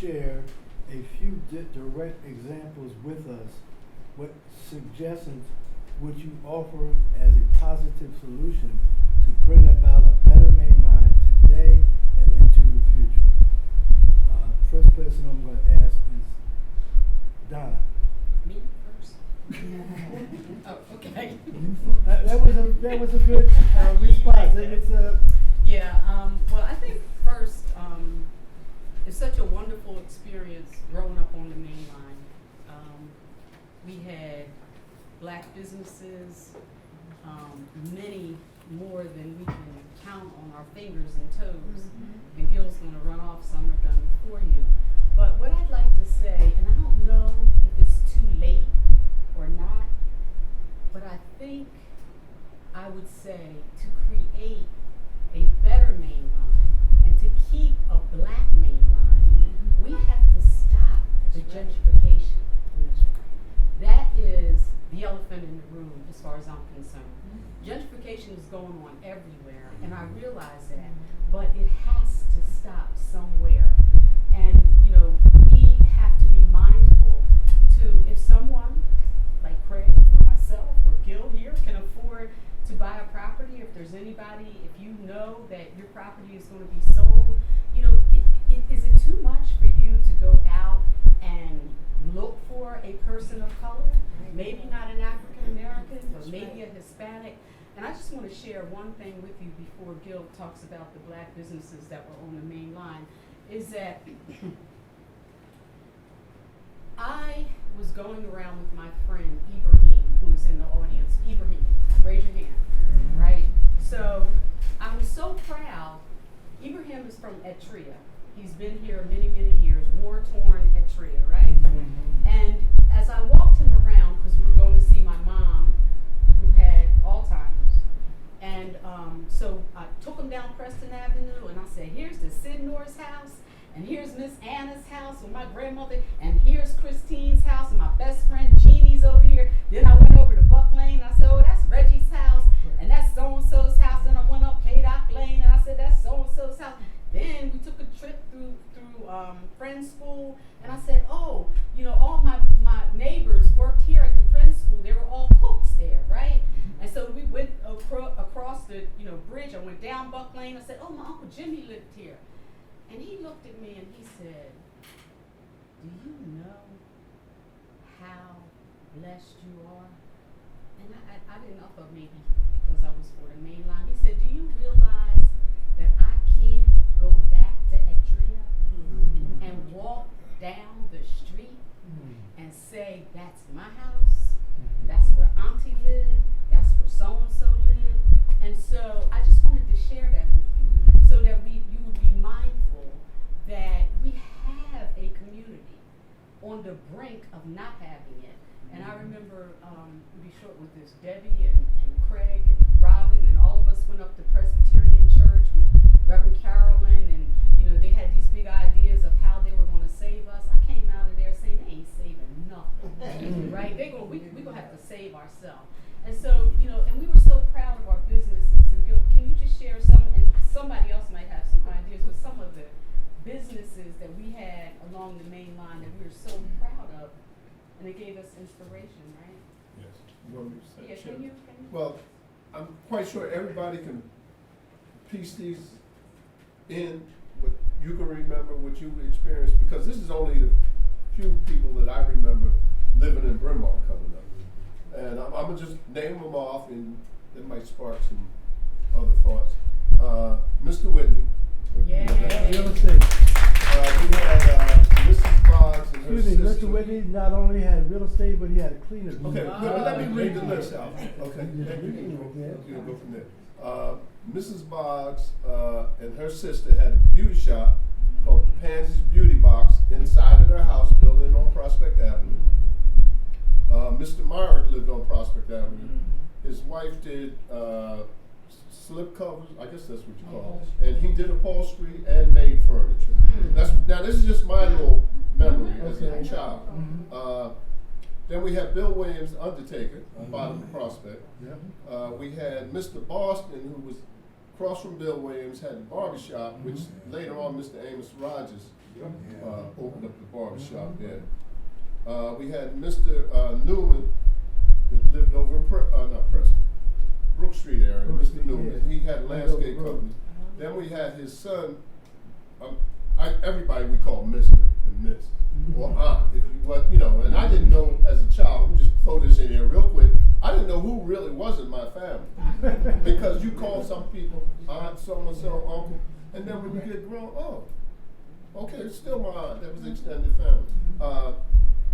share a few direct examples with us? What suggestions would you offer as a positive solution to bring about a better main line today and into the future? First person I'm going to ask is Donna. Me first? Oh, okay. That was a good response. Well, I think first, it's such a wonderful experience growing up on the main line. We had black businesses, many more than we can count on our fingers and toes. Mm-hmm. And Gil's going to run off some of them for you. But what I'd like to say, and I don't know if it's too late or not, but I think I would say to create a better main line and to keep a black main line, we have to stop the gentrification. That is the elephant in the room as far as I'm concerned. Gentrification is going on everywhere, and I realize that, but it has to stop somewhere. And, we have to be mindful to, if someone like Craig or myself or Gil here can afford to buy a property, if there's anybody, if you know that your property is going to be sold, is it too much for you to go out and look for a person of color? Maybe not an African American, but maybe a Hispanic. And I just want to share one thing with you before Gil talks about the black businesses that were on the main line, is that I was going around with my friend Ibrahim, who is in the audience. Ibrahim, raise your hand, right? So I was so proud. Ibrahim is from Etria. He's been here many, many years, war-torn Etria, right? Mm-hmm. And as I walked him around, because we were going to see my mom, who had Alzheimer's, and so I took him down Preston Avenue, and I said, here's the Sidnor's house, and here's Miss Anna's house with my grandmother, and here's Christine's house, and my best friend Jeannie's over here. Then I went over to Buck Lane, and I said, oh, that's Reggie's house, and that's so-and-so's house. And I went up Haydock Lane, and I said, that's so-and-so's house. Then we took a trip through Friends School, and I said, oh, all my neighbors worked here at the Friends School. They were all cooks there, right? And so we went across the bridge. I went down Buck Lane. I said, oh, my Uncle Jimmy lived here. And he looked at me and he said, do you know how blessed you are? And I didn't know, but maybe because I was for the main line. He said, do you realize that I can't go back to Etria and walk down the street and say, that's my house, that's where Auntie lived, that's where so-and-so lived? And so I just wanted to share that with you so that you would be mindful that we have a community on the brink of not having it. And I remember, to be short with this, Debbie and Craig and Robin and all of us went up to Presbyterian Church with Reverend Carolyn, and they had these big ideas of how they were going to save us. I came out of there saying they ain't saving nothing, right? We're going to have to save ourselves. And so, and we were so proud of our businesses. And Gil, can you just share some, and somebody else might have some ideas, with some of the businesses that we had along the main line that we were so proud of, and it gave us inspiration, right? Yes. You want me to say? Yeah, can you? Well, I'm quite sure everybody can piece these in, what you can remember, what you experienced, because this is only the few people that I remember living in Bryn Mawr coming up. And I'm going to just name them off, and it might spark some other thoughts. Mr. Whitney. Yeah. Real estate. We had Mrs. Boggs and her Excuse me, sister. Mr. Whitney not only had real estate, but he had a cleaner's. Okay, let me read the list out. Okay, Yeah. you can go from there. Mrs. Boggs and her sister had a beauty shop called Pansy's Beauty Box inside of their house building on Prospect Avenue. Mr. Myrick lived on Prospect Avenue. His wife did slip covers, I guess that's what you call it, and he did upholstery and made furniture. Now this is just my little memory as a child. Then we had Bill Williams, Undertaker, bottom of Prospect. We had Mr. Boston, who was across from Bill Williams had the barbershop, which later on Mr. Amos Rogers opened up the barbershop there. We had Mr. Newman that lived over in not Preston, Brook Street area. Mr. Newman, he had a landscape company. Then we had his son. Everybody we call Mr. and Miss or Aunt, if you what and I didn't know as a child. Let me just throw this in here real quick. I didn't know who really was in my family because you call some people aunt, so and so, uncle, and then when you get grown, okay, it's still my aunt. That was the extended family.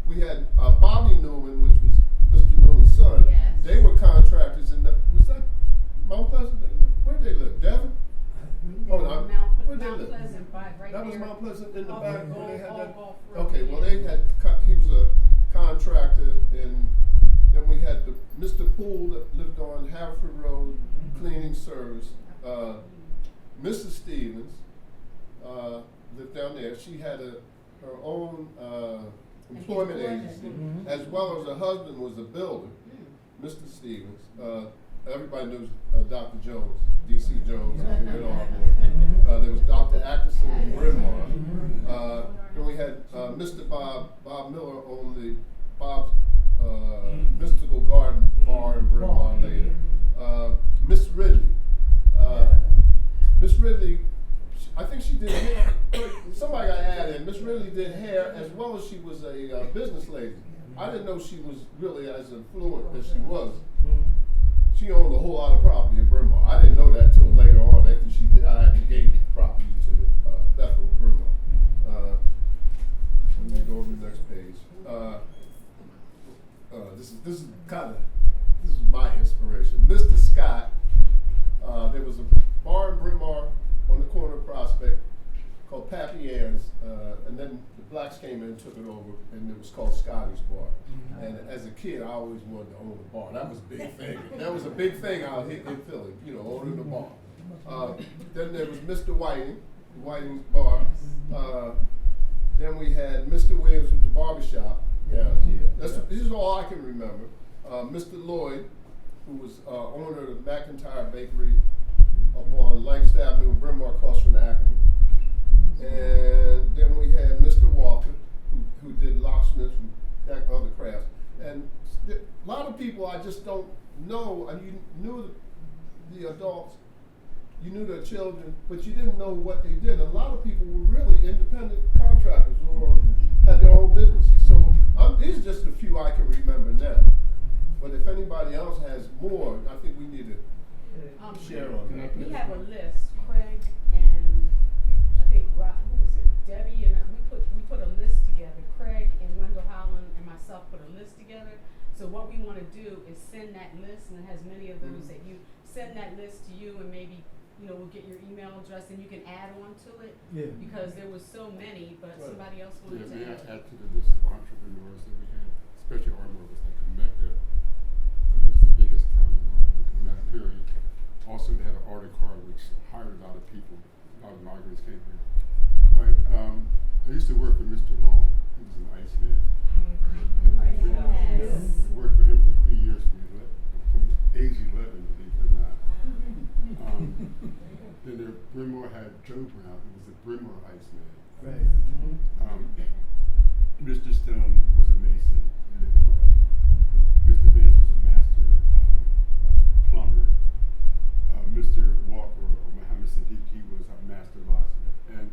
We had Bobby Newman, which was Mr. Newman's son. Yes. They were contractors in was that Mount Pleasant? Where'd they live? Devon? Mount Where'd they live? Pleasant, right That there. was Mount Pleasant in the Off back of where they had that. Gulf Road, Okay, well yeah. they had. He was a contractor, and then we had Mr. Poole that lived on Haverford Road, cleaning service. Mrs. Stevens lived down there. She had her own employment agency, as well as her husband was a builder, Mr. Stevens. Everybody knows Dr. Jones, D.C. Jones, and there was Dr. Atkinson and Bryn Mawr. Then we had Mr. Bob Miller owned the Bob's Mystical Garden Bar in Bryn Mawr later. Miss Ridley. Miss Ridley, I think she did hair. Somebody got added. Miss Ridley did hair as well as she was a business lady. I didn't know she was really as affluent as she was. She owned a whole lot of property in Bryn Mawr. I didn't know that till later on after she died and gave property to Bethel Bryn Mawr. Let me go over to the next page. This is my inspiration. Mr. Scott. There was a bar in Bryn Mawr on the corner of Prospect called Pappy Ann's, and then the blacks came in and took it over, and it was called Scotty's Bar. And as a kid, I always wanted to own a bar. That was a big thing. That was a big thing out here in Philly, owning a bar. Then there was Mr. Whiting's Bar. Then we had Mr. Williams with the barbershop. This is all I can remember. Mr. Lloyd, who was owner of the McIntyre Bakery up on Lancaster Avenue in Bryn Mawr across from the Acme. And then we had Mr. Walker, who did locksmiths and that other crafts. And a lot of people I just don't know, and you knew the adults, you knew their children, but you didn't know what they did. A lot of people were really independent contractors or had their own businesses. So these are just a few I can remember now. But if anybody else has more, I think we need to share on that. We have a list, Craig and I think who was it? Debbie and we put a list together. Craig and Wendell Howland and myself put a list together. So what we want to do is send that list, and it has many of those that you send that list to you, and maybe we'll get your email address and you can add on to it. Yeah. Because there was so many, but somebody else wanted to add. Add to the list of entrepreneurs that we had, especially Ardmore was like a mecca. It was the biggest town in Ardmore in that period. Also, they had an Arctic car which hired a lot of people. A lot of migrants came here. All right, I used to work for Mr. Long. He was an Iceman. Yes. I worked for him for 3 years from age 11, believe it or not. Then Bryn Mawr had Joe Brown, who was a Bryn Mawr Iceman. Right. Mr. Stone was a mason, he lived in Ardmore. Mr. Vance was a master plumber. Mr. Walker, or Muhammad Sadiq, he was a master locksmith and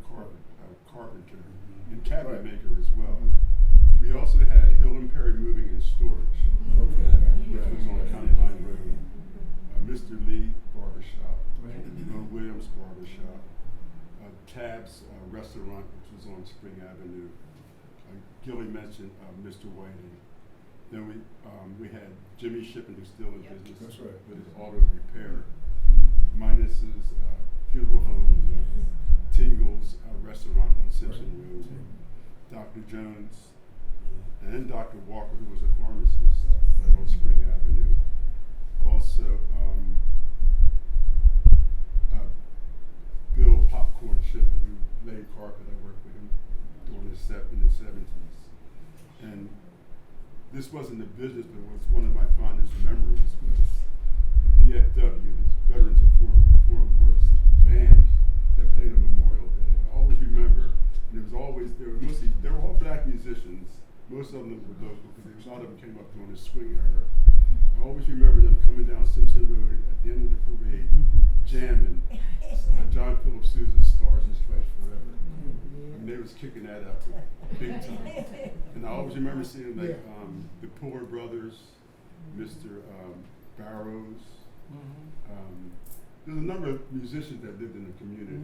carpenter and cabinet maker as well. We also had Hill and Perry Moving and Storage, which was on County Line Road. Mr. Lee Barbershop, Will Williams Barbershop, Tab's Restaurant, which was on Spring Avenue. Gilly mentioned Mr. Whiting. Then we had Jimmy Shippen, who's still in business with his auto repair. Minus's Funeral Home, Tingle's Restaurant on Simpson Road, Dr. Jones, and then Dr. Walker, who was a pharmacist on Spring Avenue. Also, Bill Popcorn Shippen, who laid carpet. I worked with him in the 70s. And this wasn't a business, but it was one of my fondest memories was the VFW, the Veterans of Foreign Work Most of them were local because a lot of them came up during the swing era. I always remember them coming down Simpson Road at the end of the parade, jamming John Philip Sousa's Stars and Stripes Forever. And they was kicking that up big time. And I always remember seeing like the Puller Brothers, Mr. Barrows. There's a number of musicians that lived in the community.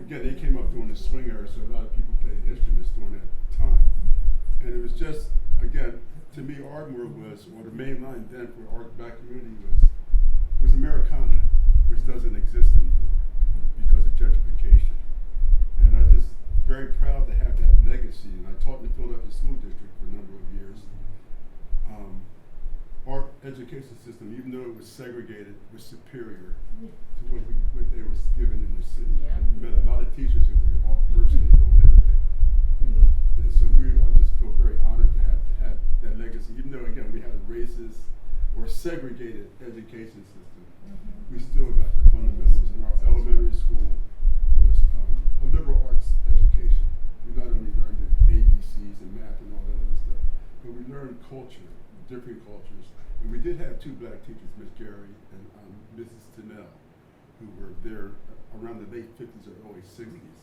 Again, they came up during the swing era, so a lot of people played instruments during that time. And it was just, again, to me, Ardmore was, or the main line then for our black community was Americana, which doesn't exist anymore because of gentrification. And I'm just very proud to have that legacy. And I taught in the Philadelphia School District for a number of years. Our education system, even though it was segregated, was superior to what they was given in the city. Yeah. I met a lot of teachers who were all virtually illiterate. And so I just feel very honored to have that legacy, even though again we had a racist or segregated education system. We still got the fundamentals, and our elementary school was a liberal arts education. We not only learned the ABCs and math and all that other stuff, but we learned culture, different cultures. And we did have two black teachers, Miss Gary and Mrs. Tennell, who were there around the late 50s or early 60s.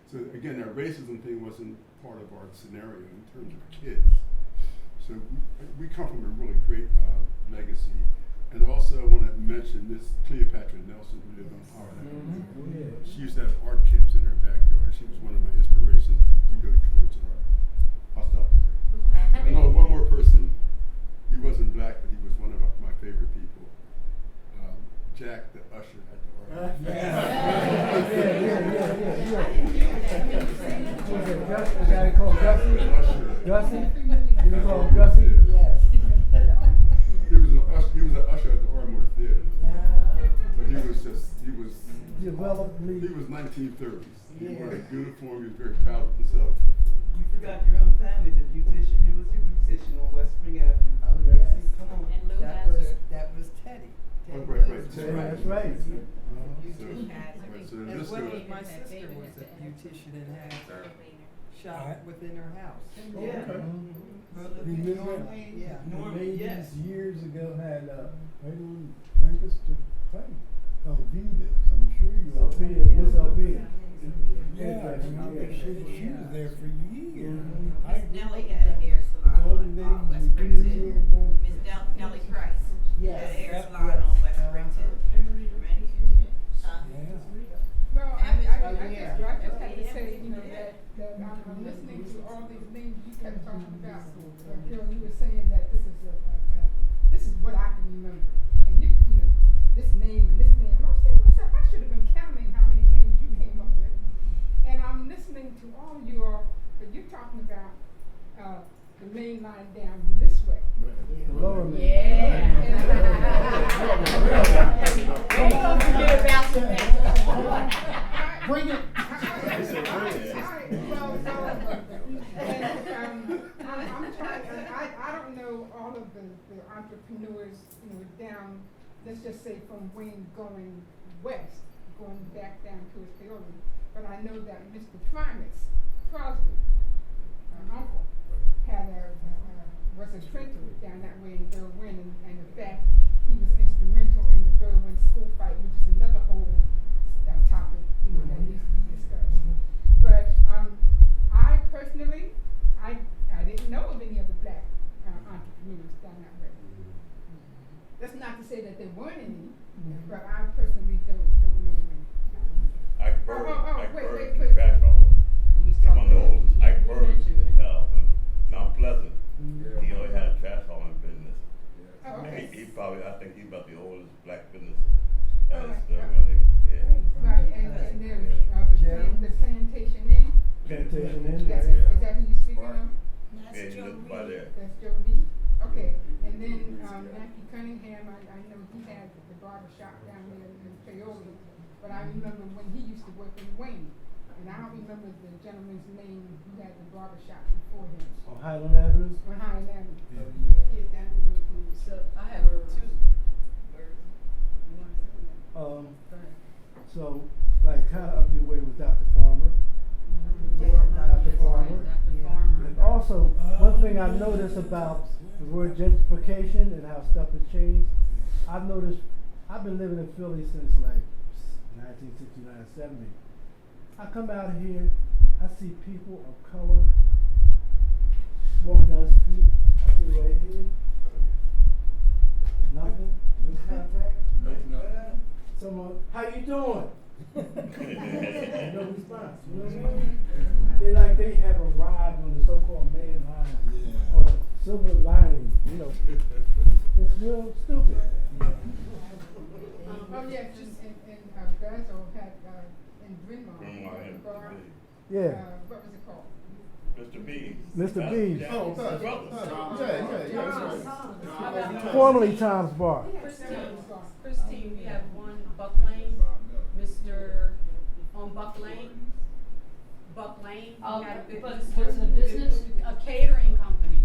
So again, that racism thing wasn't part of our scenario in terms of kids. So we come from a really great legacy. And also I want to mention Miss Cleopatra Nelson, who lived on Howard Avenue. She used to have art camps in her backyard. She was one of my inspirations to go towards art. I'll stop there. And one more person. He wasn't black, but he was one of my favorite people. Jack, the usher at the art. Was it Gus? Is that called Gussie? Gussie? You call him Gussie? Yes. He was an usher at the Ardmore Theater. But he was Developed me. He was 1930s. He wore a uniform. He was very proud of himself. You forgot your own family, the beautician. It was your beautician on West Spring Avenue. Oh, yes. Come on. And Lou That was Teddy. Oh, Teddy right, Williams. Teddy. That's right. So As this well goes- as my sister was a beautician and had her shop Alright. within her house. Okay. Remember? The Yeah. Norman, ladies yes. years ago had right on Lancaster Pike. Venus, I'm sure you all did. Miss Alvina. Yeah, she was there for years. Miss Nellie had a hair salon on West Spring too. Miss Nellie Price had a hair salon on West Spring too. Many years. Well, And Miss I Rhoda. just have to say, you know, that I'm listening to all these names you kept talking about. Girl, you were saying that this is what I can remember. And you know, this name and this name. I'm saying to myself, I should have been counting how many names you came up with. And I'm listening to all your, but you're talking about the main line down this way. Lower me. Don't forget about that. Bring it. I'm trying, I don't know all of the entrepreneurs, you know, down, let's just say from Wayne going west, going back down towards Peoria. But I know that Mr. Primus Crosby, uncle, had was a printer down that way in Berwyn, and in fact, he was instrumental in the Berwyn school fight, which is another whole topic, you know, that needs to be discussed. But I personally, I didn't know of any other black entrepreneurs down that way. That's not to say that there weren't any, but I personally don't know any. Ike Bird, Ike wait, Bird, wait, the wait. trash hauler. He's He's one of the talking- oldest. Ike you Bird mentioned in him. Mount Pleasant. He always had a trash hauling business. Oh, okay. He probably, I think he's about the oldest black business that is Alright. still really, yeah. Right, and there's the Plantation Inn. Plantation Inn. Is that who you speaking of? Yeah, he lives by there. That's Joe D. Okay, and then Matthew Cunningham, I know he had the barber shop down there in Peoria, but I remember when he used to work in Wayne, and I don't remember the gentleman's name who had the barber shop before him. On Highland Avenue. On Highland Avenue. Yeah. Yeah, that was really cool. So I have two words. You want to say that? Go ahead. So, like, kind of up your way with Dr. Farmer. Yeah, Dr. Farmer. Dr. Farmer. And also, I've noticed about the word gentrification and how stuff has changed, I've noticed, I've been living in Philly since like 1969, 70. I come out here, I see people of color walking down the street. I see right here, nothing, no contact. Someone, how you doing? No response. You know what I mean? They like they have arrived on the so-called main line, or the silver lining. You know, it's real stupid. Oh, yeah, just in Basil had, in Bryn Mawr, bar, Yeah. what was it called? Mr. B. Mr. B's. Oh, yeah. Formerly Tom's Bar. Christine, we have one Buck Lane, Mr. on Buck Lane. Buck Lane, we had a big, But was it a business? a catering company.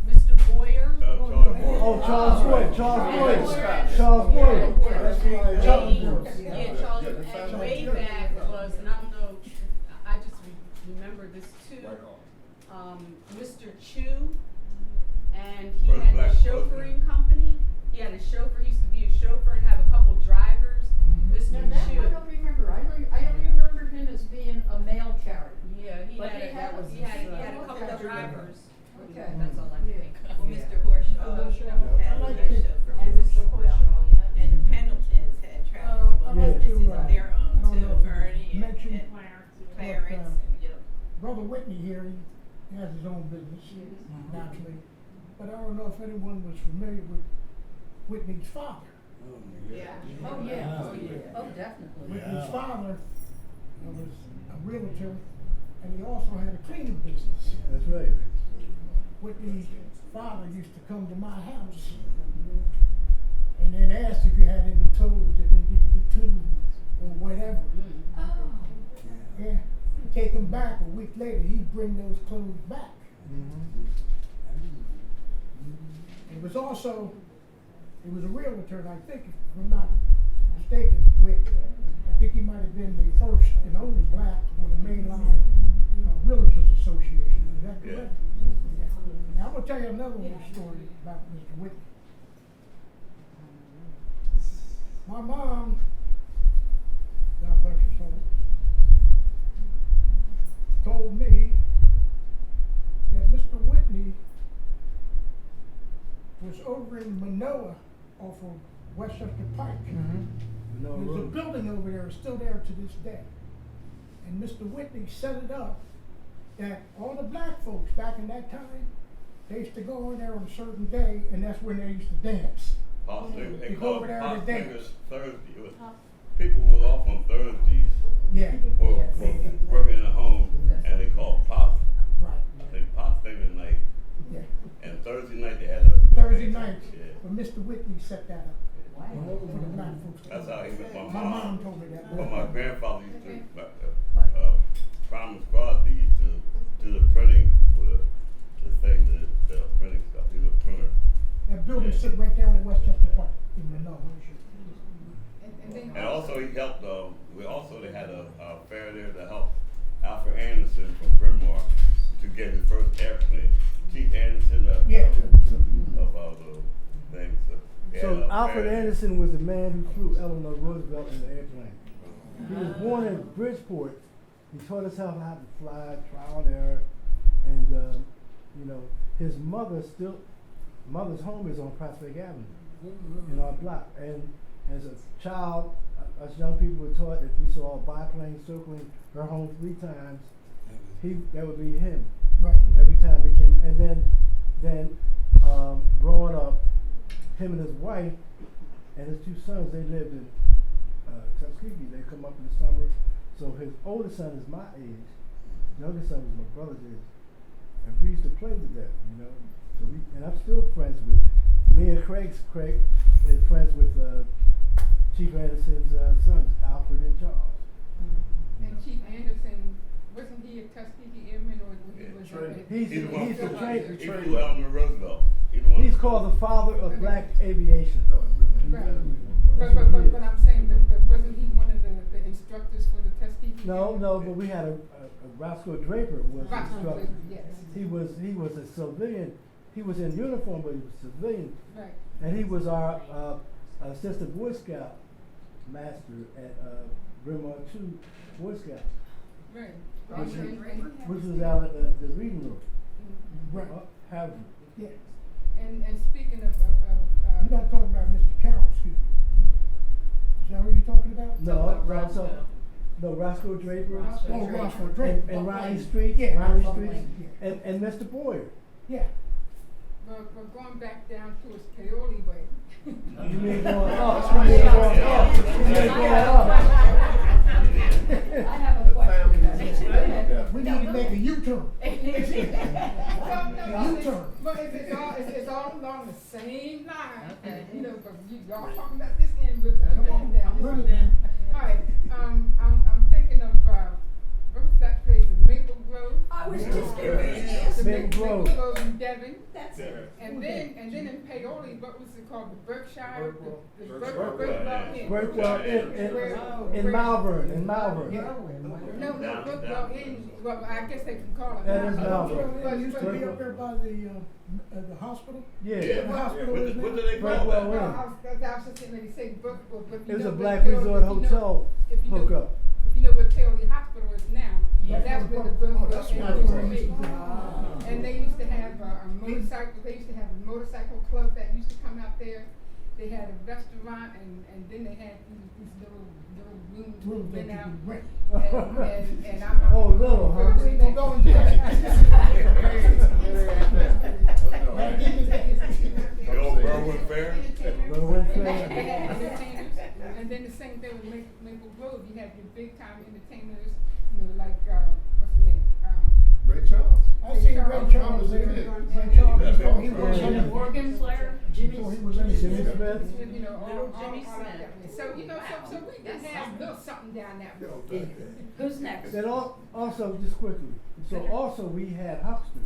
Mr. Boyer. Oh, Charles Boyd. Charles Boyd. Charles Boyd. Yeah, Charles, and way back was, and I don't know, I just remember this too. Mr. Chu, and he First had black a chauffeuring company. He had a chauffeur, he used to be a chauffeur and have a couple drivers. Mr. Now that Chu. I don't remember. I only remember him as being a mail carrier. Yeah, he But had, he a- had- he had a couple of drivers. Okay. That's all I can think of. Well, Mr. Horshaw Oh, sure. had I like their it. chauffeur And business Mr. as well. Horshaw, yeah. And the Pendletons had traffic Oh, I like businesses to, of their own I don't too, know if you Ernie and mentioned Clarence, yeah. Brother Whitney here, he has his own business, naturally. But I don't know if anyone was familiar with Whitney's father. Yeah. Oh, yeah. Oh, definitely. Whitney's father was a realtor, and he also had a cleaning business. That's right. Whitney's father used to come to my house and then ask if you had any clothes that needed to be cleaned or whatever. Oh. Yeah, take them back. A week later, he'd bring those clothes back. It was also, it was a realtor, and I think, if I'm not mistaken, I think he might have been the first and only black on the mainline Realtors Association. Is that correct? Now, I'm going to tell you another little story about Mr. Whitney. My mom, God bless her soul, told me that Mr. Whitney was over in Manoa off of Westchester Pike. No There's a room. building over there, it's still there to this day. And Mr. Whitney set it up that all the black folks back in that time, they used to go in there on a certain day, and that's when they used to dance. Possibly, they You go called over there possibly today. it was Thursday. It was people who were off on Thursdays Yeah, for working in the home, and they called pop. right, I think pop favorite night, yeah. and Thursday night they had a Thursday night, Yeah, but Mr. Whitney set that up for the black folks. that's how he met my My mom mom. told me that. But my grandfather used to, Right. Promise Crosby used to do the printing for the thing, the printing stuff. He was a printer. That building sit right there in Westchester Park in Manoa. And then And also he helped, they had a fair there to help Alfred Anderson from Bryn Mawr to get his first airplane. Chief Anderson Yeah. of all the things. They had So a Alfred fair there. Anderson was the man who flew Eleanor Roosevelt in the airplane. He was born in Bridgeport. He taught himself how to fly, trial and error, and you know, his mother's home is on Prospect Avenue in our block. And as a child, us young people were taught if we saw a biplane circling her home 3 times, that would be him. Right. Every time we came, and then growing up, him and his wife and his 2 sons, they lived in Tuskegee. They come up in the summer. So his oldest son is my age. The youngest son was my brother's age, and we used to play with that, you know. So and I'm still friends with me and Craig is friends with Chief Anderson's sons, Alfred and Charles. And Chief Anderson, wasn't he a Tuskegee Airman or he was trained. He's He's the one the who train. he flew Eleanor Roosevelt. He's the one He's who- called the father of black aviation. Right. But I'm saying, but wasn't he one of the instructors for the Tuskegee? No, Airmen? but we had a Roscoe Draper was Roscoe instructor. Draper, yes. He was a civilian. He was in uniform, but he was civilian. Right. And he was our assistant Boy Scout master at Bryn Mawr 2 Boy Scout, Right. which was out at the reading room. Right. Harvard. Yeah. And speaking of You're not talking about Mr. Carroll, excuse me. Is that what you're talking about? No, Roscoe Draper. Roscoe Oh, Draper. Roscoe Draper. And Riley Street. Yeah. Riley Buck Street. Lane, yeah. And Mr. Boyer. Yeah. but going back down towards Paoli way. You mean going up? You mean going up? You mean going up? I have a question. We need to make a U-turn. Well, no, U-turn. but it's all along the same line. Okay. You know, but y'all talking about this end, but come on down. Bring it down. All right, I'm thinking of, what was that place, Maple Grove? I was just getting ready to ask. The Maple Grove. Maple Grove in Devon. That's it. And then in Paoli, what was it called, the Berkshire? The Berkwell. Berkwell Inn. Berkwell in Malvern, in Malvern. No, Berkwell Inn, well, I guess they can call it. That is Malvern. Malvern. It used to be up there by the hospital. Yeah. The hospital is What do there. they call Berkwell that? No, Inn. I was just getting ready to say Berkwell, but you It was know a where Black Paoli- Resort if you know- Hotel if you know- hookup. If you know where Paoli Hospital is now, Yeah. that's where the Oh, Berkwell that's Inn where used to it be. was. And they used to have a motorcycle, they used to have a motorcycle club that used to come out there. They had a restaurant and then they had these little rooms Room that been you out. can rent. And I'm. Oh, little, huh? We ain't gonna go into The old Berwyn Fair? Berwyn And Fair. they had entertainers, and then the same thing with Maple Grove, you had your big time entertainers, you know, like, what's his name? Ray Charles. I seen Ray Charles there. Ray Charles, before he was Yeah. in it. Organ player, Jimmy. Before he was in it. Jimmy Smith. You know, Little all Jimmy like Smith. that. So, you know, so we can have a little something down that road. Who's next? Then also, just quickly, so also we had hucksters.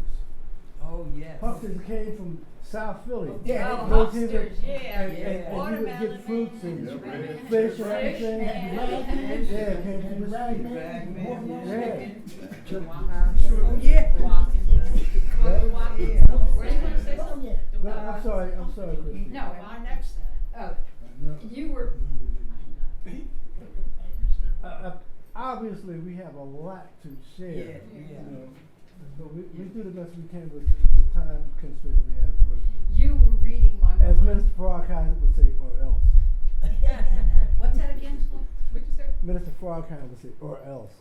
Oh, yes. Hucksters came from South Philly. Yeah. Oh, Those here that- hucksters, yeah. And you would get fruits and fish and everything. Ragman. Yeah, came from the Ragman. Ragman. Yeah. Oh, yeah. Were you gonna say Oh, something? yeah. But I'm sorry, Christine. No, my next, you were, Obviously, we have a lot to share. Yeah, you yeah. know, but we do the best we can with the time constraints we have to work with. you were reading my As mind. Minister Farrakhan would say, or else. What's that again, Sloan? What'd you say? Minister Farrakhan would say, or else.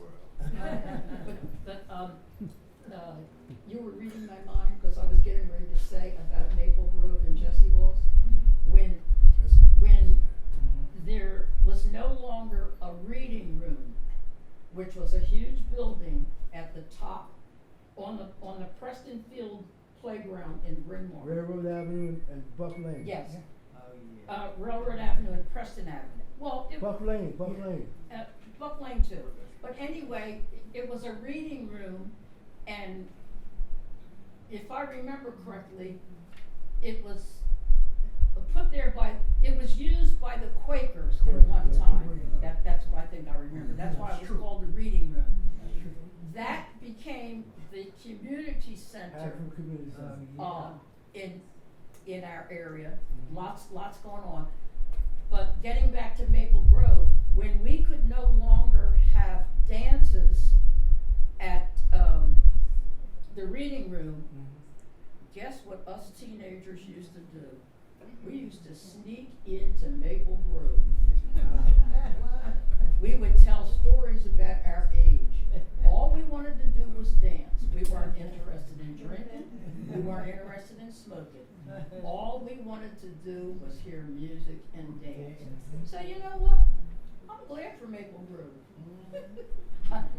You were reading my mind, because I was getting ready to say about Maple Grove and Jesse Walls. When there was no longer a reading room, which was a huge building at the top on the Preston Field playground in Bryn Mawr. Railroad Avenue and Buck Lane. Yes, Oh, yeah. Railroad Avenue and Preston Avenue. Well, it, Buck Lane. Buck Lane too. But anyway, it was a reading room, and if I remember correctly, it was put there it was used by the Quakers at one time. That's what I think I remember. That's why it was called the reading room. That became the community center. African Community Center. In our area, lots going on. But getting back to Maple Grove, when we could no longer have dances at the reading room, guess what us teenagers used to do? We used to sneak into Maple Grove. We would tell stories about our age. All we wanted to do was dance. We weren't interested in drinking. We weren't interested in smoking. All we wanted to do was hear music and dance. So you know what? I'm glad for Maple Grove.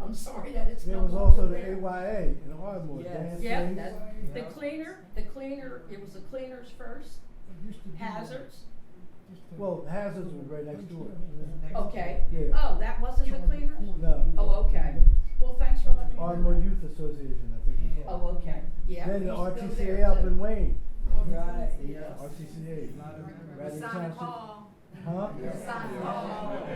I'm sorry that it's There no was longer also the there. AYA in Ardmore. Yes. Dance Yeah, things. the cleaner, it was the cleaners first, hazards, Well, Hazards was right next door. okay. Yeah. Oh, that wasn't the cleaners? No. Oh, okay. Well, thanks for letting me know. Ardmore Youth Association, I think. it's called. Oh, okay, yeah. Then we the used to go RTCA there, up too. in Wayne. Right, yeah. RTCA. Radley Masonic Township. Hall. Huh? Masonic Hall.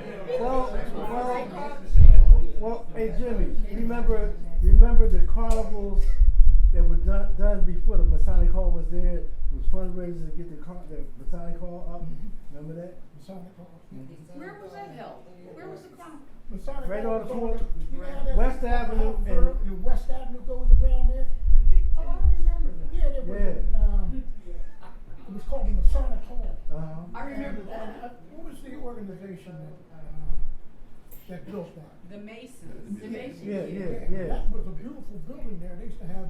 Well, hey Jimmy, remember remember the carnivals that were done before the Masonic Hall was there? It was fundraisers to get the Masonic Hall up. Remember that? Masonic Hall. Where was that held? Where was the con? Masonic Right Hall on the was corner. you know how that- West Avenue and- your West Avenue goes around there? Oh, I remember that. Yeah, there was, it was called the Masonic Hall. I remember And, that. what was the organization that built that? The Masons. The Masons. Yeah. That was a beautiful building there. They used to have,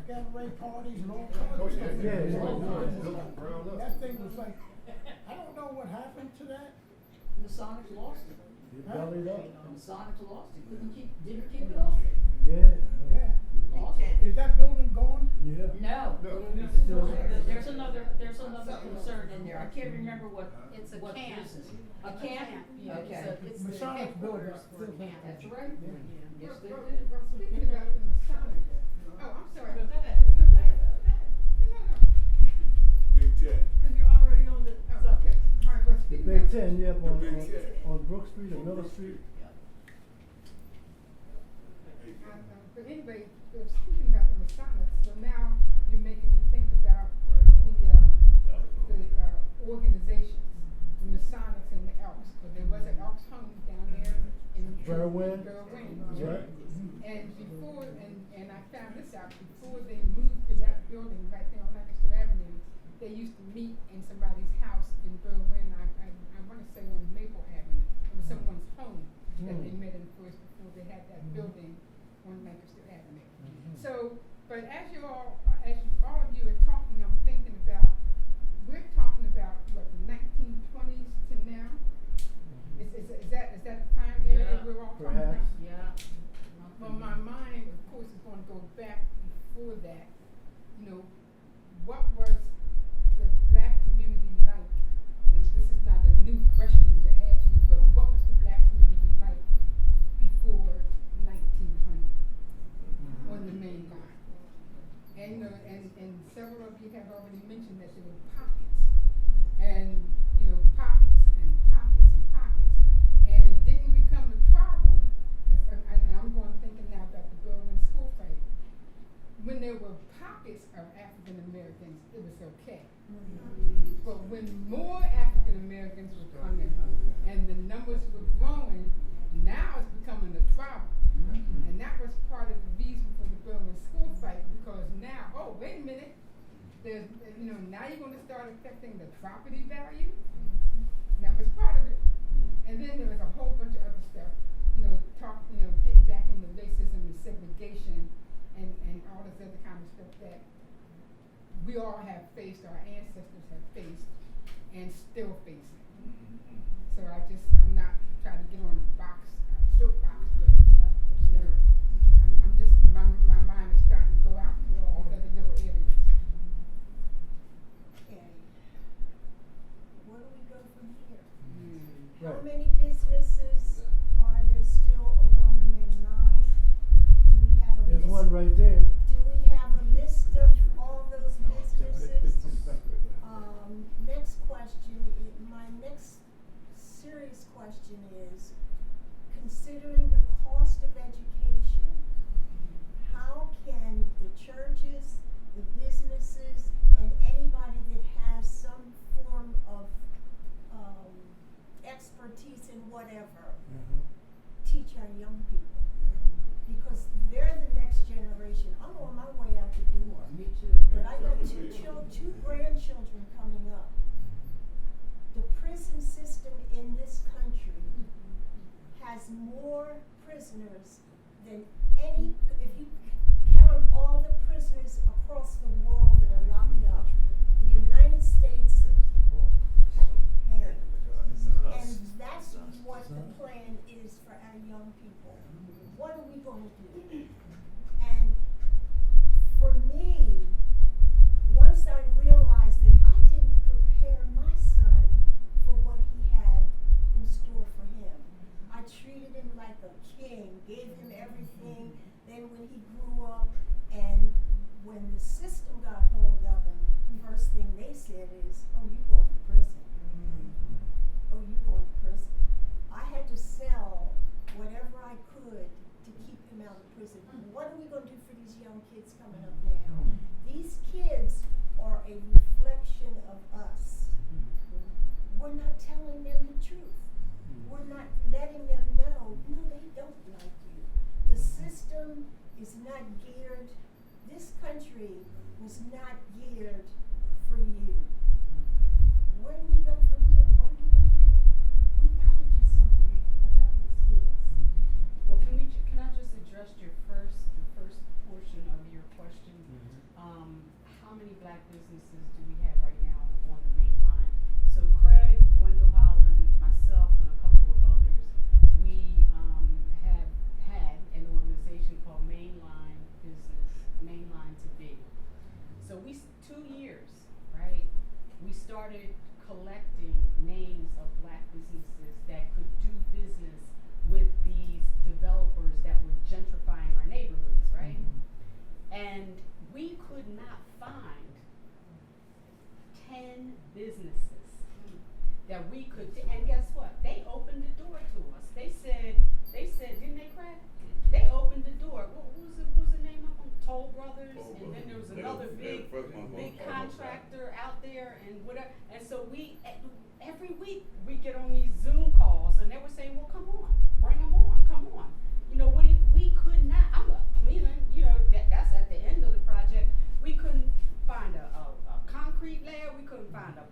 cabaret parties and all kinds Oh, of yeah, stuff. yeah, yeah. Built from ground up. That thing was like, I don't know what happened to that. Masonic lost it. It bellied up. Masonic lost it. Didn't keep it up. Yeah. Yeah. Lost it. Is that building gone? Yeah. No. Still- There's another concern in there. I can't remember what. It's a what camp. business. A camp? Yeah, Okay. it's the Masonic building. headquarters for camp. That's right. Yes, they Well, did. speaking about the Masonic, oh, I'm sorry. No, go ahead. No. Big Ten. Cause you're already on the, oh, okay. All right, well, The speaking Big about. Ten, yep, The Big Ten. on Brook Street and Miller Street. But anyway, speaking about the Masonic, so now you're making me think about the organizations, the Masonics and the Elks, because there was an Elks home down there in Berwyn. Right. Yeah. And before, and I found this out, before they moved to that building right there on Lancaster Avenue, they used to meet in somebody's house in Berwyn, I wanna say on Maple Avenue. It was someone's home that they met in first before they had that building on Lancaster Avenue. So, but as all of you are talking, I'm thinking about, we're talking about what, the 1920s to now? Is that the time area we're all talking about? Perhaps. Yeah. Well, my mind, of course, is going to go back before that. You know, what was the black community like? And this is not a new question to add to you, but what was the black community like before 1900 on the main line? And you know, and several of you have already mentioned that there were pockets, and you know, pockets and pockets and pockets, and it didn't become a problem. And I'm going thinking now about the Berwyn school fight. When there were pockets of African Americans, it was okay. But when more African Americans were coming and the numbers were growing, now it's becoming a problem. And that was part of the reason for the Berwyn school fight, because now, oh, wait a minute, there's, you know, now you're going to start affecting the property value. That was part of it. And then there was a whole bunch of other stuff, getting back into racism and segregation and all this other kind of stuff that we all have faced, our ancestors have faced, and still facing. So I'm not trying to get on a soapbox, but I'm just, my mind is starting to go out to all these other little areas. Okay. Where do we go from here? Right. How many businesses are there still along the main line? Do we have a list? There's one right there. Do we have a list of all those businesses? Next question, my next serious question is, considering the cost of education, how can the churches, the businesses, and anybody that has some form of expertise in whatever, teach our young people? Because they're the next generation. I'm on my way out the door. Me too. But I got two grandchildren coming up. The prison system in this country has more prisoners than any, if you count all the prisoners across the world that are locked up. The United States has. And that's what the plan is for our young people. What are we going to do? And for me, once I realized that I didn't prepare my son for what he had in store for him, I treated him like a king, gave him everything. Then when he grew up and when the system got hold of him, first thing they said is, oh, you're going to prison. Oh, you're going to prison. I had to sell whatever I could young kids coming up now. These kids are a reflection of us. We're not telling them the truth. We're not letting them know, no, they don't like you. The system is not geared, this country was not geared for you. Where do we go from here? What are we gonna do? We gotta do something about these kids. Well, can I just address the first portion of your question? How many black businesses do we have right now on the main line? So Craig, Wendell Holland, myself, and a couple of others, we have had an organization called Mainline to Be. So 2 years, right? We started collecting names of black businesses that could do business with these developers that were gentrifying our neighborhoods, right? And we could not find 10 businesses that we could, and guess what? They opened the door to us. They said, didn't they, Craig? They opened the door. What was the name of them? Toll Brothers, and then there was another big contractor out there, and whatever. And so every week we get on these Zoom calls, and they were saying, "Well, come on, bring them on, come on." You know, we could not. I'm a cleaner. You know, that's at the end of the project. We couldn't find a concrete layer. We couldn't find a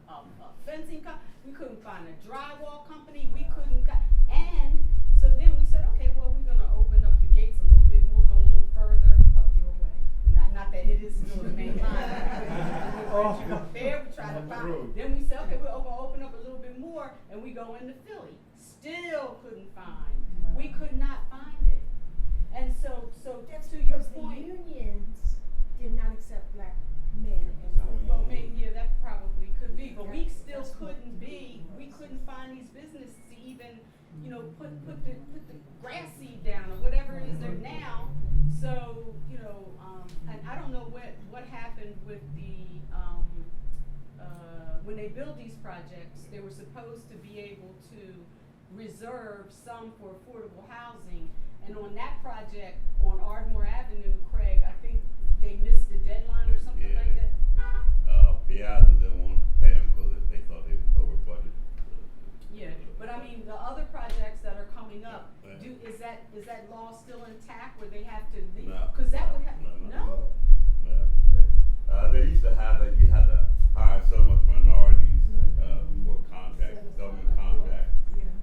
fencing we couldn't find a drywall company. We couldn't. And so then we said, okay, well, we're gonna open up the gates a little bit. We'll go a little further up your way. Not that it is still the main line. There we try to find. Then we said, okay, we're gonna open up a little bit more, and we go into Philly. Still couldn't find. We could not find it. And so That's to your because point. the unions did not accept black men. Well, maybe, yeah, that probably could be, but we still couldn't find these businesses to even, you know, put the grass seed down or whatever it is there now. So, you know, and I don't know what happened with the, when they build these projects, they were supposed to be able to reserve some for affordable housing. And on that project, on Ardmore Avenue, Craig, I think they missed the deadline or something like that. Piazza didn't want to pay them because they thought they over budget. Yeah, but I mean, the other projects that are coming up, is that law still intact where they have to leave? No. Because that would have, no? They used to have that, you had to hire so much minorities for contracts, government contracts.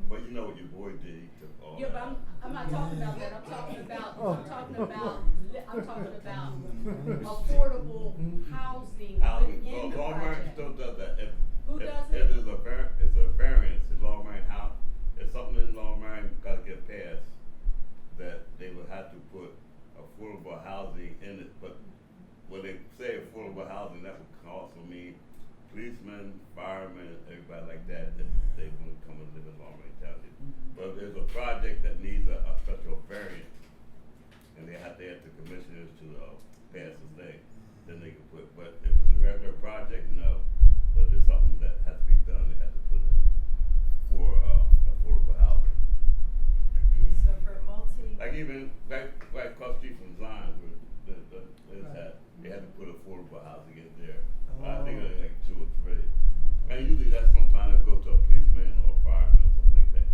But you know what your boy did, he took all Yeah, but I'm not talking about that. I'm talking about affordable housing within the project. Still does that. Who does it? If there's a variance in Lawman House, if something in Lawman got to get passed, that they would have to put affordable housing in it. But when they say affordable housing, that would also mean policemen, firemen, everybody like that they want to come and live in Lawman County. But if there's a project that needs a special variance, and they have the commissioners to pass the thing, then they can put. But if it's a regular project, no. But there's something that has to be done. They have to put in for affordable housing. So for Like even right across the street from Zion, where they had to put affordable housing in there. I think it was like 2 or 3. And usually that's sometimes it go to a policeman or a fireman or something like that.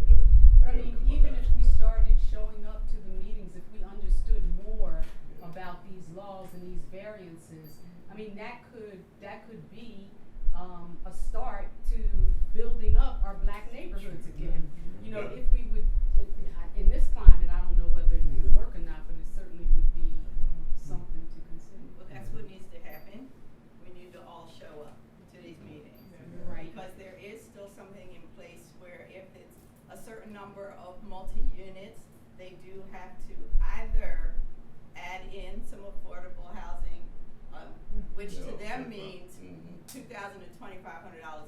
But I mean, even if we started showing up to the meetings, if we understood more about these laws and these variances, I mean, that could be a start to building up our black neighborhoods again. You know, if we would, in this climate, I don't know whether it would work or not, but it certainly would be something to consider. Well, that's what needs to happen. We need to all show up to these meetings. Right. Because there is still something in place where if it's a certain number of multi-units, they do have to either add in some affordable housing, which to them means $2,000 to $2,500 a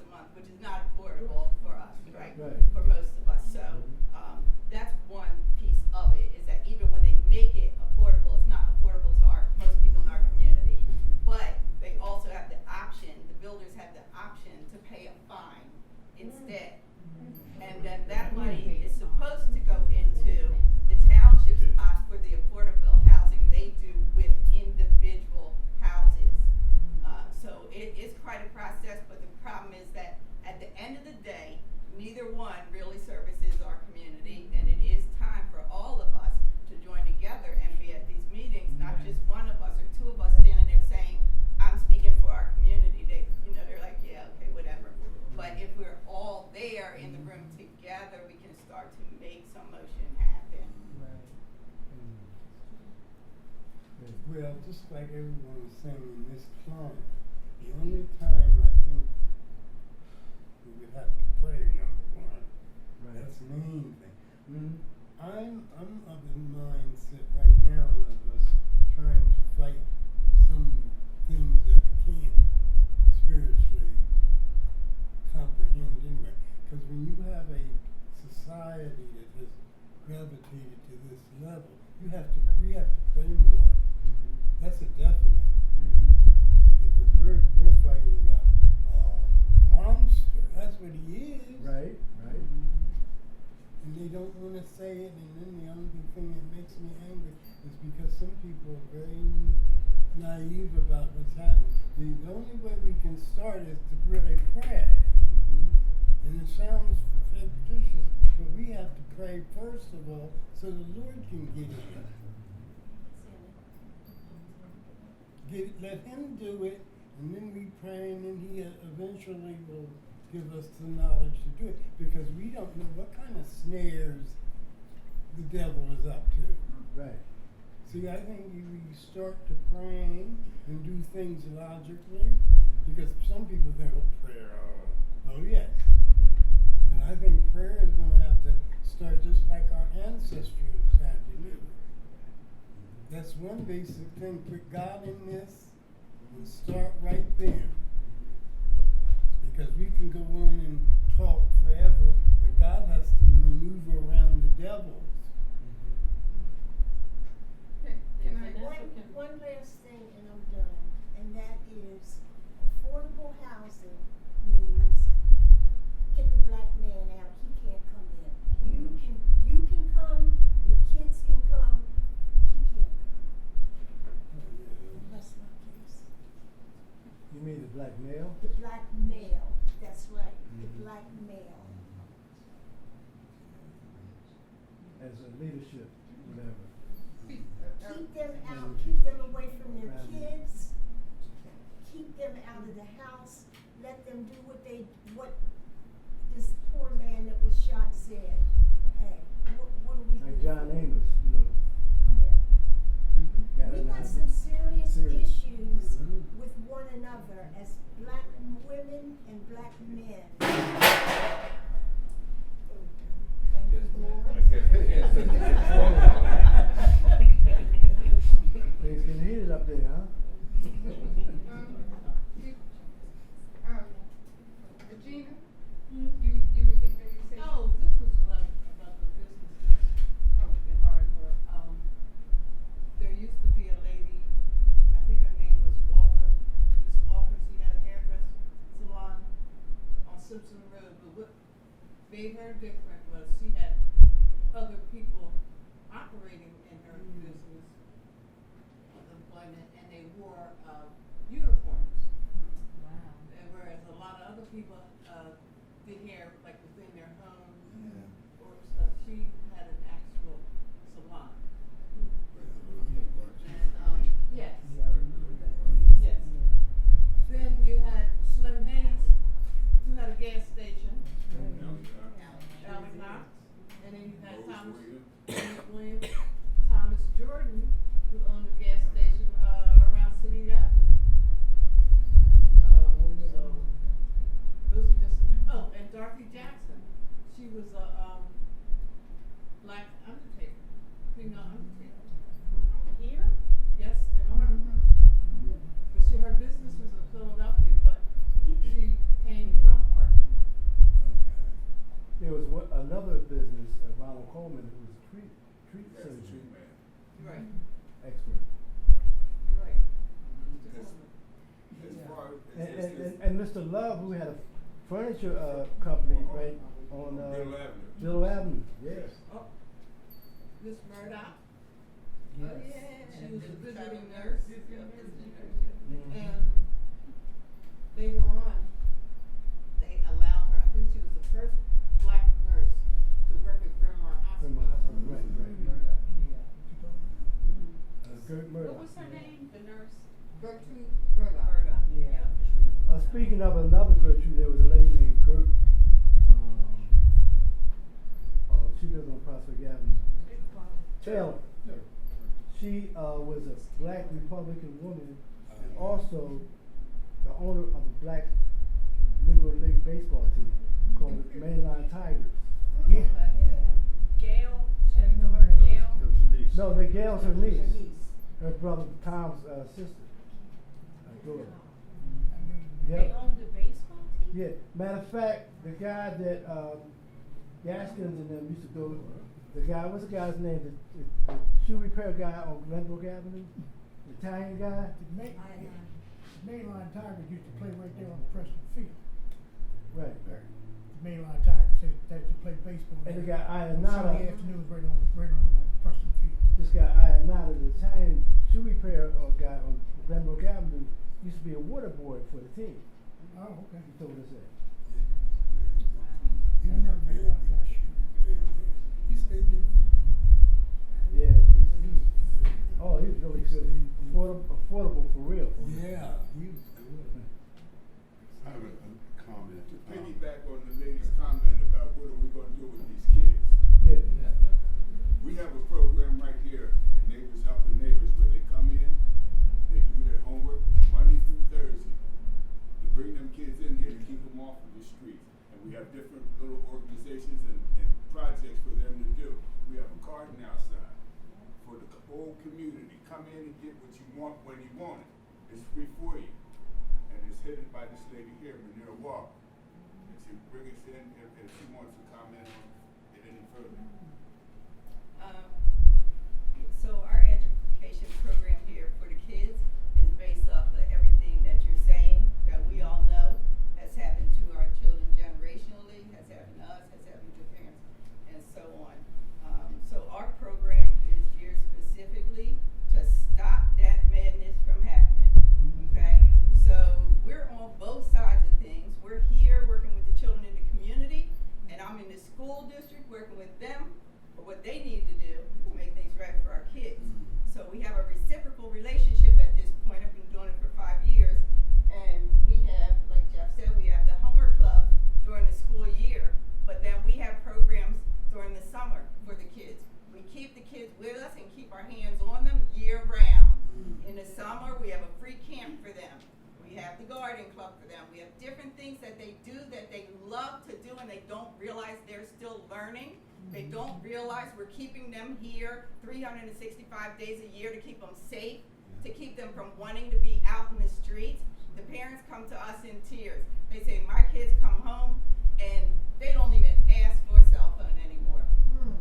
month, which is not affordable for us, right? For most of us. So that's one piece of it, is that even when they make it affordable, it's not affordable to most people in our community. But they also have the option, the builders have the option to pay a fine instead. And then that money is supposed to go into the township's pot for the affordable housing they do within the Well, just like everyone was saying in this climate, the only time I think we would have to pray, number one. Right. That's the main thing. Mm-hmm. I'm of the mindset right now of us trying to fight some things that we can't spiritually comprehend anyway. Because when you have a society that has gravitated to this level, we have to pray more. Mm-hmm. That's a definite. Mm-hmm. Because we're fighting a monster. That's what he is. Right, right. And they don't want to say it, and then the only thing that makes me angry is because some people are very naive about what's happening. The only way we can start is to really pray. Mm-hmm. And it sounds fictitious, but we have to pray first of all so the Lord can get in. Let him do it, and then we pray, and then he eventually will give us the knowledge to do it, because we don't know what kind of snares the devil is up to. Right. See, I think we start to praying and do things logically, because some people think, oh, prayer, oh yes. And I think prayer is going to have to start just like our ancestors had to do. That's one basic thing. Put God in this and start right there. Because we can go on and talk forever, but God has to maneuver around the devils. Can I? One last thing and I'm done, and that is affordable housing means get the black man out, he can't come in. You can come, your kids can come, he can't come. That's my case. You mean the black male? The black male, that's right, the black male. As a leadership, whatever. Keep them out, keep them away from their kids, keep them out of the house, let them do what this poor man that was shot said. Hey, what do we do? Like John Amos, you know. Come on. Gotta We got have some serious serious. issues Mhm. with one another as black women and black men. Things getting heated up there, huh? Regina, you were getting ready to say? Oh, this was about the businesses. In Ardmore. There used to be a lady, I think her name was Walker, Miss Walker. She had a hairdresser salon on Simpson Road. But what made her different was she had other people operating in her business employment, and they wore uniforms. Wow. And whereas a lot of other people did hair like within their home or stuff, she had an actual salon. And yes. Yes. Then you had Slim Hayes, who had a gas station. Alec Knox. And then you had Thomas Williams, Thomas Jordan, who owned a gas station around City Avenue. So those are just and Dorothy Jackson. She was a black undertaker, female undertaker. Here? Yes, in Ardmore. But her business was in Philadelphia, but she came from Ardmore. There was another business, Ronald Coleman, who was a treat surgeon. Right. Expert. You're right. And Mr. Love, who had a furniture company right on Bill Avenue. Yes. Oh, Miss Murdoch. Yes. Oh yeah, she was a visiting nurse. Mhm. And they were on. They allowed her. I think she was the first black nurse to work at Bremar Hospital. Right. Gert Murdoch. What was her name? The nurse. Gertrude Murdoch. Yeah. Speaking of another Gertrude, there was a lady named Gert. She lives on Prospect Avenue. Taylor. She was a black Republican woman and also the owner of a black Negro League baseball team called the Mainline Tigers. Yeah. Gail, she had a daughter, Gail. It was a niece. No, the Gail's her niece. Her brother Tom's sister. Her daughter. They Yep. owned the baseball team? Yeah. Matter of fact, the guy that Gaskins and them used to go. The guy, what's the guy's name? The shoe repair guy on Glenbrook Avenue, the Italian guy. The Mainline Tigers used to play right there on Preston Field. Right. The Mainline Tigers, they used to play baseball. And the there guy on Sunday Ionata. afternoons right on Preston Field. This guy Ionata, the Italian shoe repair guy on Glenbrook Avenue, used to be a water boy for the team. Oh, okay. He told us that. You remember Mainline Tigers? Yeah. Oh, he was really good. Affordable for real. Yeah, he was good. I have a comment. To piggyback on the lady's comment about what are we going to do with these kids. Yeah. We have a program right here at Neighbors Helping Neighbors where they come in, they do their homework Monday through Thursday to bring them kids in here to keep them off of the streets. And we have different little organizations and projects for them to do. We have a garden outside for the whole community. Come in and get what you want when you want it. It's free for you. And it's headed by this lady here, Manira Walker. And she'll bring us in if she wants to comment on it any further. So our education program here for the kids is based off of everything that you're saying, that we all know has happened to our children generationally, has happened to us, has happened to parents, and so on. So our program is geared specifically to stop that madness from happening, okay? So we're on both sides of things. We're here working with the children in the community, and I'm in the school district working with them for what they need to do to make things right for our kids. So we have a reciprocal relationship at this point. I've been doing it for 5 years, and we have, like Jeff said, we have the homework club during the school year, but then we have programs during the summer for the kids. We keep the kids with us and keep our hands on them year round. In the summer, we have a free camp for them. We have the garden club for them. We have different things that they do that they love to do and they don't realize they're still learning. They don't realize we're keeping them here 365 days a year to keep them safe, to keep them from wanting to be out in the streets. The parents come to us in tears. They say, my kids come home and they don't even ask for a cell phone anymore.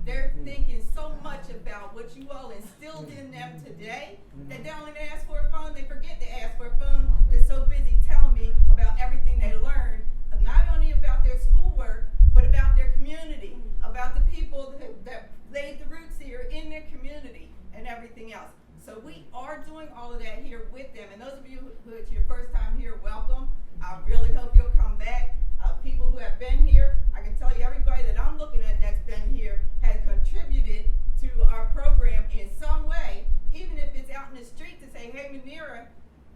They're thinking so much about what you all instilled in them today that they don't even ask for a phone. They forget to ask for a phone. They're so busy telling me about everything they learned, not only about their schoolwork, but about their community, about the people that laid the roots here in their community and everything else. So we are doing all of that here with them. And those of you who it's your first time here, welcome. I really hope you'll come back. People who have been here, I can tell you everybody that I'm looking at that's been here has contributed to our program in some way, even if it's out in the street to say, hey, Manira,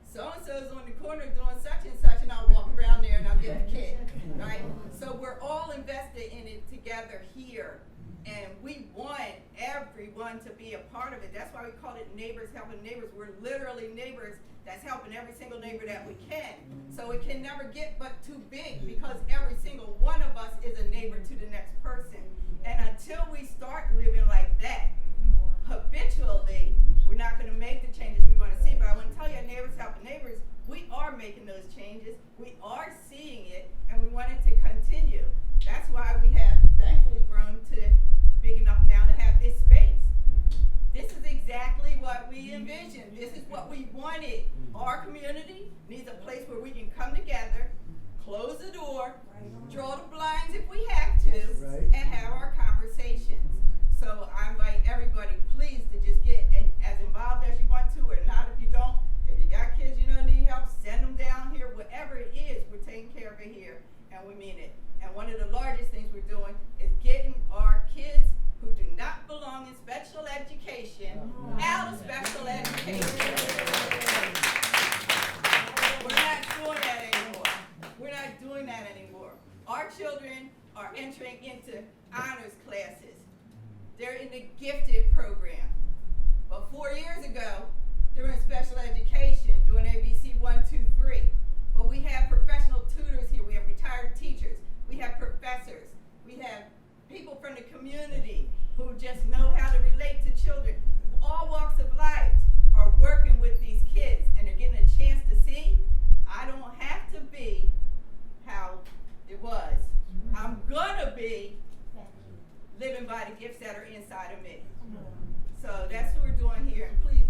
so-and-so's on the corner doing such and such, and I'll walk around there and I'll get the kid, right? So we're all invested in it together here, and we want everyone to be a part of it. That's why we call it Neighbors Helping Neighbors. We're literally neighbors that's helping every single neighbor that we can. So it can never get but too big because every single one of us is a neighbor to the next person. And until we start living like that habitually, we're not going to make the changes we want to see. But I want to tell you, Neighbors Helping Neighbors, we are making those changes. We are seeing it, and we want it to continue. That's why we have thankfully grown to big enough now to have this space. This is exactly what we envisioned. This is what we wanted. Our community needs a place where we can come together, close the door, draw the blinds if we have to, and have our conversations. So I invite everybody, please, to just get as involved as you want to, or not if you don't. If you got kids you know need help, send them down here. Whatever it is, we're taking care of it here, and we mean it. And one of the largest things we're doing is getting our kids who do not belong in special education out of special education. We're not doing that anymore. We're not doing that anymore. Our children are entering into honors classes. They're in the gifted program. But 4 years special education, doing ABC 1, 2, 3. But we have professional tutors here. We have retired teachers. We have professors. We have people from the community who just know how to relate to children. All walks of life are working with these kids, and they're getting a chance to see, I don't have to be how it was. I'm gonna be living by the gifts that are inside of me. So that's what we're doing here, and please